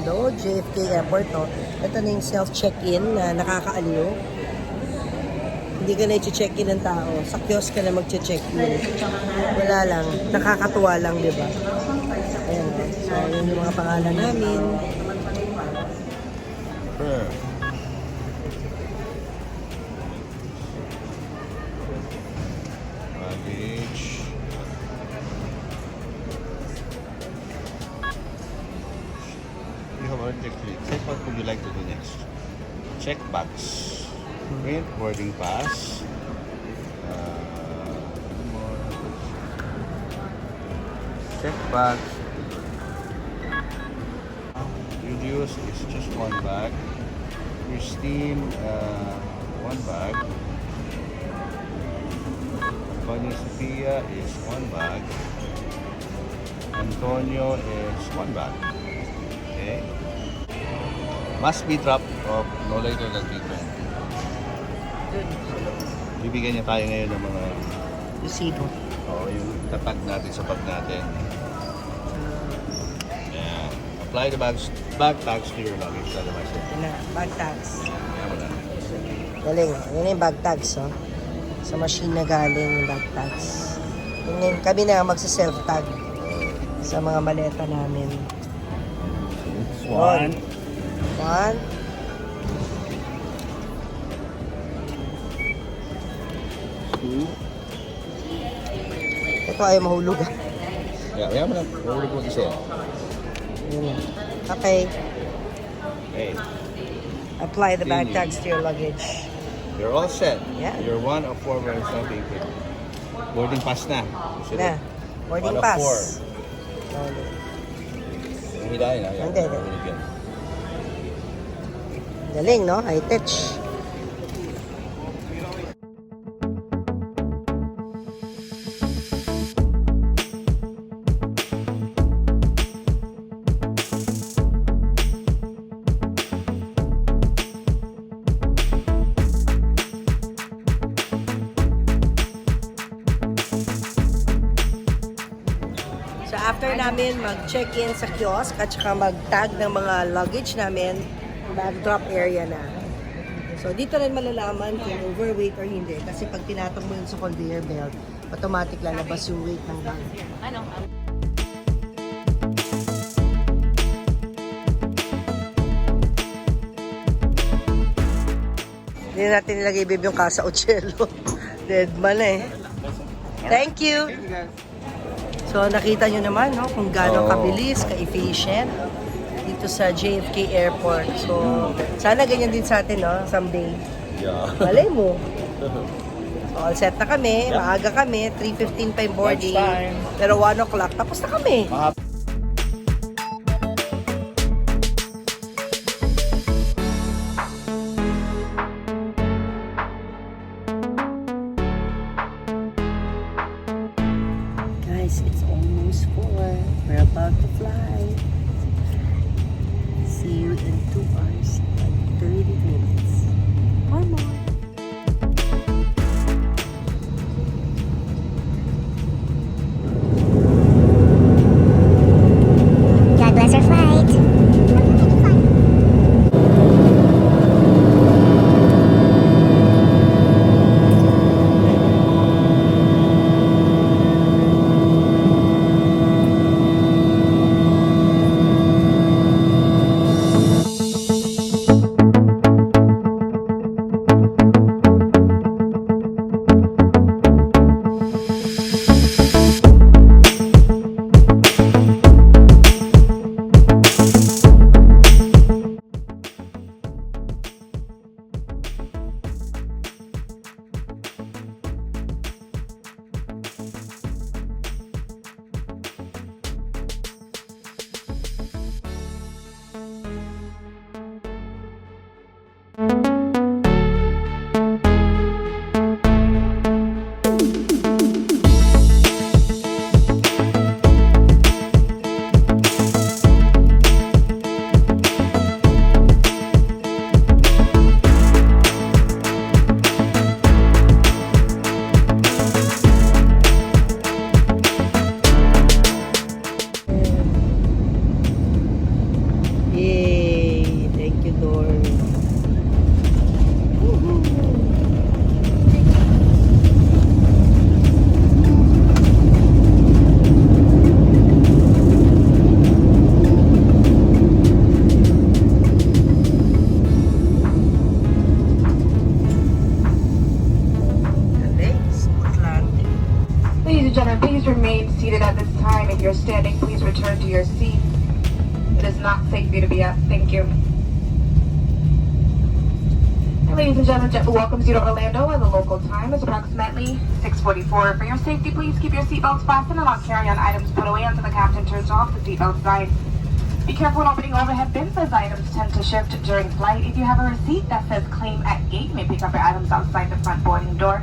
mundo, JFK Airport, no? Ito na yung self-check-in na nakakaaliw. Hindi ka na i-check-in ng tao. Sa kiosk ka na mag-check-in. Wala lang. Nakakatuwa lang, di ba? Ayan, no? So, yun yung mga pangalan namin. Baggage. You have already clicked. What would you like to do next? Check bags. Print boarding pass. Check bags. Julius is just one bag. Christine, one bag. Anya Sophia is one bag. Antonio is one bag. Okay. Must be dropped off no later than 3:20. Bibigyan niya tayo ngayon ng mga Resibo. Oo, yung tatag natin sa bag natin. Ayan. Apply the bag tags to your luggage. Yun na, bag tags. Ayan mo na. Galing, yun yung bag tags, oh. Sa machine na galing yung bag tags. Yun, kami na magsa-self-tag sa mga maleta namin. One. Two. Ito ay mahulog. Yeah, mo na. Mahulog mo isa. Yun na. Okay. Okay. Apply the bag tags to your luggage. You're all set. Yeah. You're one of 4 wearing something. Boarding pass na. Na. Boarding One of pass. 4. Hindi dahil na. Hindi. Galing, no? High touch. So after namin mag-check-in sa kiosk at saka mag-tag ng mga luggage namin, bag-drop area na. So dito rin malalaman kung overweight or hindi. Kasi pag tinatong mo yun sa conveyor belt, automatic lalabas yung weight ng bag. Ano? Hindi natin nilagay babe yung Casa Ochelo. Dead man eh. Thank you! So nakita nyo naman no, kung gaano kabilis, ka-efficient dito sa JFK Airport. So sana ganyan din sa atin no, someday. Yeah. Malay mo. So, all set na kami, maaga kami, 3:15 pa yung boarding. Pero 1 o'clock, tapos na kami. Guys, it's almost 4. We're about to fly. See you in 2 hours and 30 minutes. Or more. God bless our flight. you're standing, please return to your seat. It is not safe for you to be up. Thank you. And ladies and gentlemen, JetBlue welcomes you to Orlando where the local time is approximately 6:44. For your safety, please keep your seatbelts fastened and all carry-on items put away until the captain turns off the seatbelt sign. Be careful when opening overhead bins as items tend to shift during flight. If you have a receipt that says claim at gate, you may pick up your items outside the front boarding door.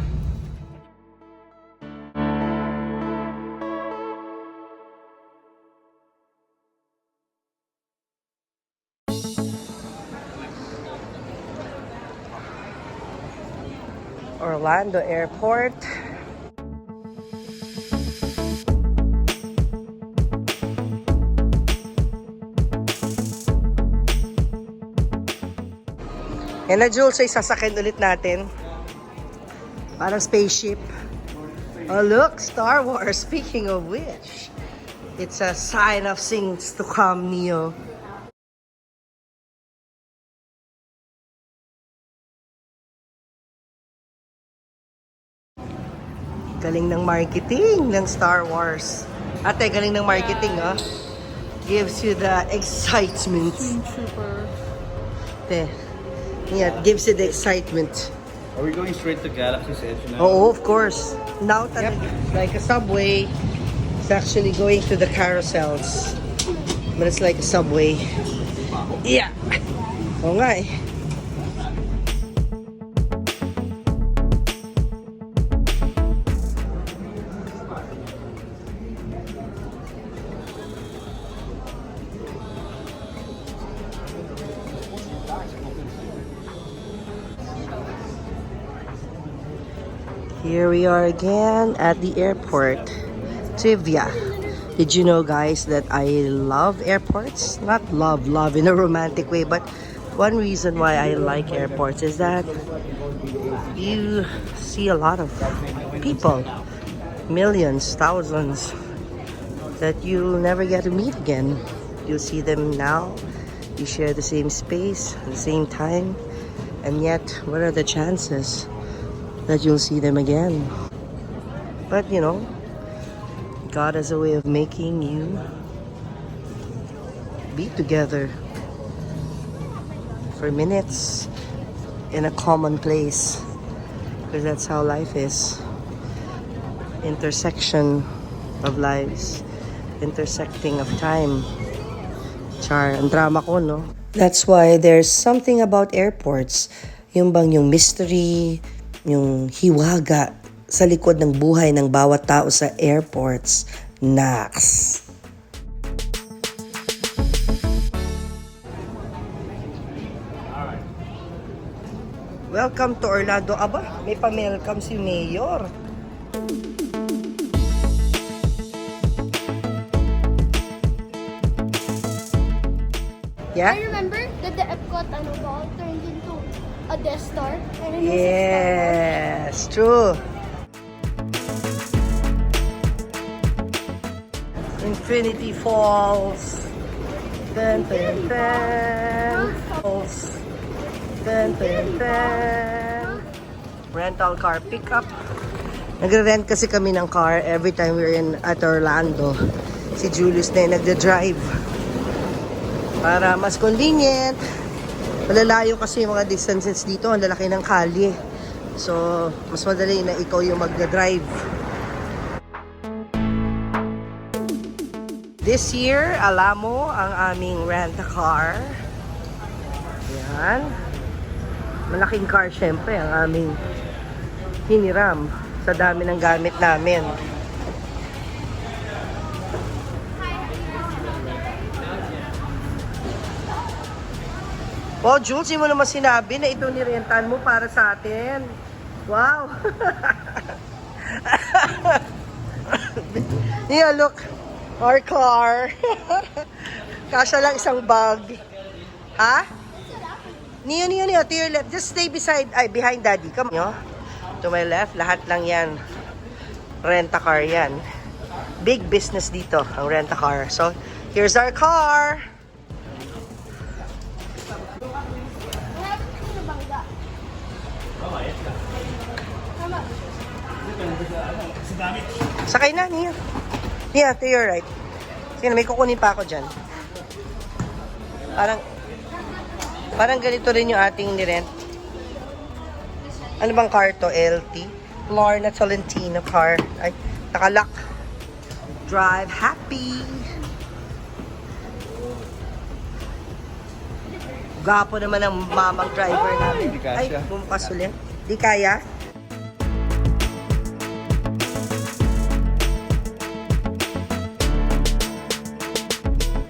Orlando Airport. Yan na, Jules, ay sasakyan ulit natin. Parang spaceship. Oh, look, Star Wars. Speaking of which, it's a sign of things to come, Neo. Galing ng marketing ng Star Wars. Ate, galing ng marketing, oh. Gives you the excitement. Ate, yeah, it gives you the excitement. Are we going straight to Galaxy's Edge now? Oh, of course. Now, yep. Like a subway. It's actually going to the carousels. But it's like a subway. Yeah. Oo nga eh. Here we are again at the airport. Trivia. Did you know, guys, that I love airports? Not love in a romantic way, but one reason why I like airports is that you see a lot of people, millions, thousands, that you'll never get to meet again. You'll see them now, you share the same space, the same time, and yet, what are the chances that you'll see them again? But you know, God has a way of making you be together for minutes in a common place, because that's how life is. Intersection of lives, intersecting of time. Char, ang drama ko, no? That's why there's something about airports, yung bang yung mystery, yung hiwaga sa likod ng buhay ng bawat tao sa airports. Naks. Welcome to Orlando. Aba, may pa-welcome si Mayor. Yeah? I remember that the Epcot ball turned into a Death Star. And it was Yes, true. Infinity Falls. Dun, dun, dun. Falls. Dun, dun, dun. Rental car pickup. Nagre-rent kasi kami ng car every time we're at Orlando. Si Julius na yung nagda-drive. Para mas convenient. Malalayo kasi yung mga distances dito. Ang lalaki ng kalye. So, mas madali na ikaw yung magda-drive. This year, alam mo, ang aming rent-a-car. Yan. Malaking car, syempre, ang aming hiniram sa dami ng gamit namin. Wow, Jules, hindi mo naman sinabi na ito nirentahan mo para sa atin. Wow! Yeah, look. Our car. Kasya lang isang bag. Ha? Nio, to your left. Just stay behind Daddy. Come on. To my left, lahat lang yan. Rent-a-car yan. Big business dito, ang rent-a-car. So, here's our car. Sakay na, Nia. Nia, to your right. Sige, may kukunin pa ako dyan. Parang ganito rin yung ating nirent. Ano bang car to? LT? Lorna Tolentino car. Ay, nakalock. Drive happy. Gapo naman ang mamang driver namin. Di kaya. Ay, bumukas ulit. Di kaya?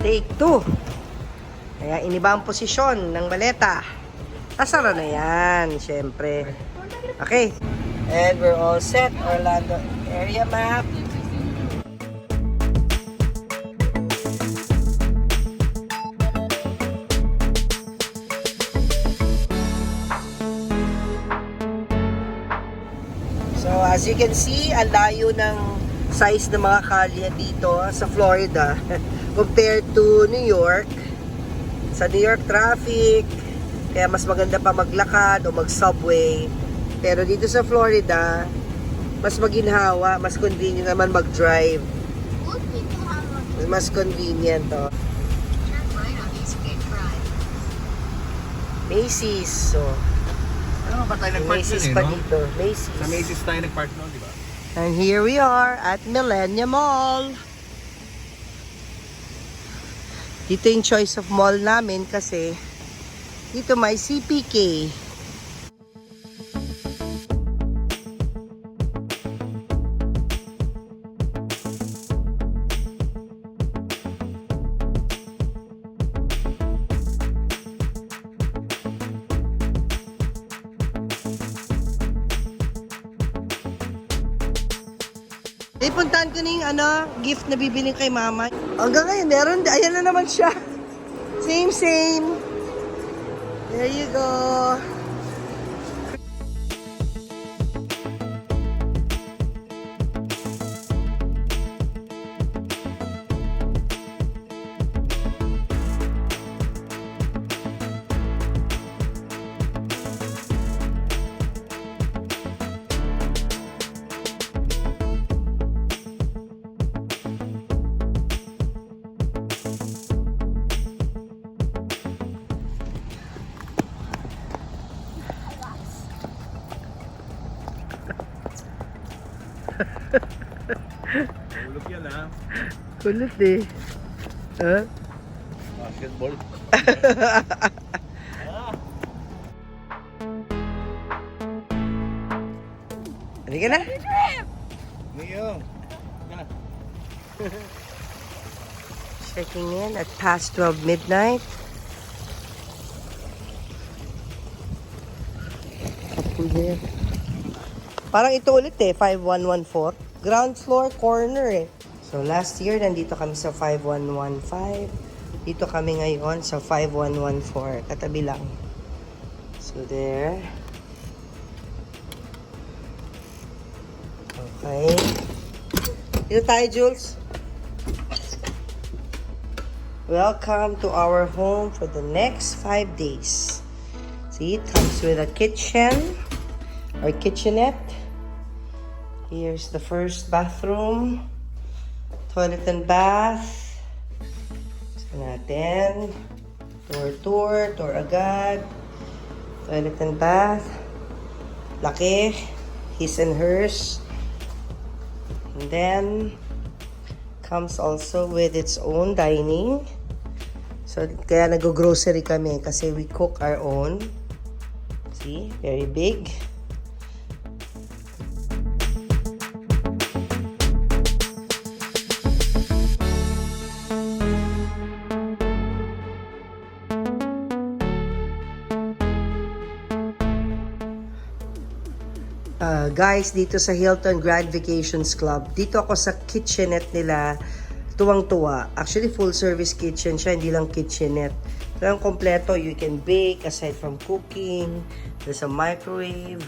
Take 2. Kaya iniba ang posisyon ng maleta. Nasara na yan, syempre. Okay. And we're all set. Orlando area map. So as you can see, ang layo ng size ng mga kalye dito sa Florida compared to New York. Sa New York traffic, kaya mas maganda pa maglakad o mag-subway. Pero dito sa Florida, mas maginhawa, mas convenient naman mag-drive. Mas convenient, oh. Macy's, so. Ano ba tayo nag-park Macy's nun pa no? dito. Macy's. Sa Macy's tayo nag-park nun, di ba? And here we are at Millennium Mall. Dito yung choice of mall namin kasi dito may CPK. Puntahan ko na yung gift na bibiling kay mama. Hanggang ngayon, meron. Ayan na naman siya. Same. There you go. Ulog yan ha. Kulit eh. Huh? Basketball. Halika na. Nio. Checking in at past 12 midnight. Parang ito ulit eh, 5114. Ground floor corner eh. So last year, nandito kami sa 5115. Dito kami ngayon sa 5114. Katabi lang. So there. Okay. Dito tayo, Jules. Welcome to our home for the next 5 days. See, it comes with a kitchen or kitchenette. Here's the first bathroom, toilet and bath. So natin, tour agad, toilet and bath, laki, his and hers. And then, comes also with its own dining. So, kaya nag-grocery kami kasi we cook our own. See, very big. Guys, dito sa Hilton Grand Vacations Club, dito ako sa kitchenette nila, tuwang-tuwa. Actually, full service kitchen siya, hindi lang kitchenette. Pero kompleto, you can bake aside from cooking. There's a microwave.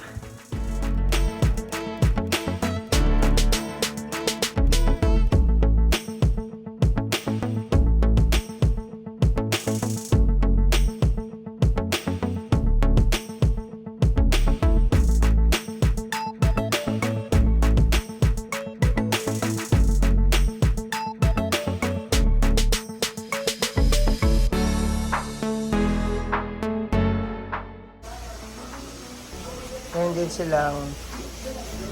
meron din silang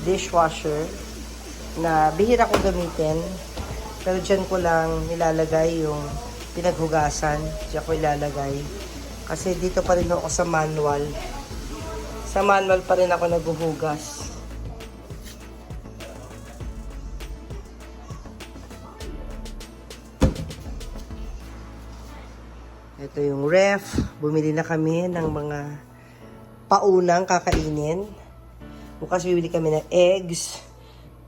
dishwasher na bihira ko gamitin. Pero dyan ko lang nilalagay yung pinaghugasan. Diyan ko ilalagay. Kasi dito pa rin ako sa manual. Sa manual pa rin ako naghuhugas. Ito yung ref. Bumili na kami ng mga paunang kakainin. Bukas bibili kami ng eggs,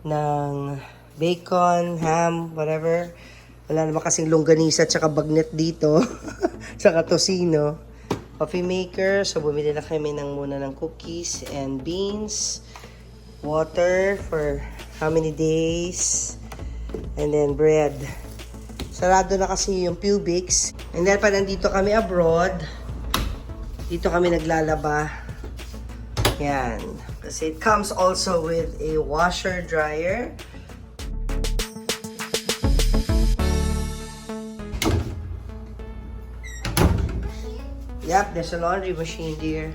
ng bacon, ham, whatever. Wala naman kasing longganisa at saka bagnet dito. Saka tocino. Coffee maker. So bumili na kami muna ng cookies and beans. Water for how many days. And then bread. Sarado na kasi yung Pubix. And then, pa nandito kami abroad, dito kami naglalaba. Yan. Kasi it comes also with a washer dryer. Yep, there's a laundry machine, dear.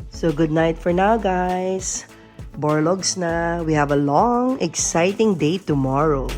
So, good night for now, guys. Borlogs na. We have a long, exciting day tomorrow.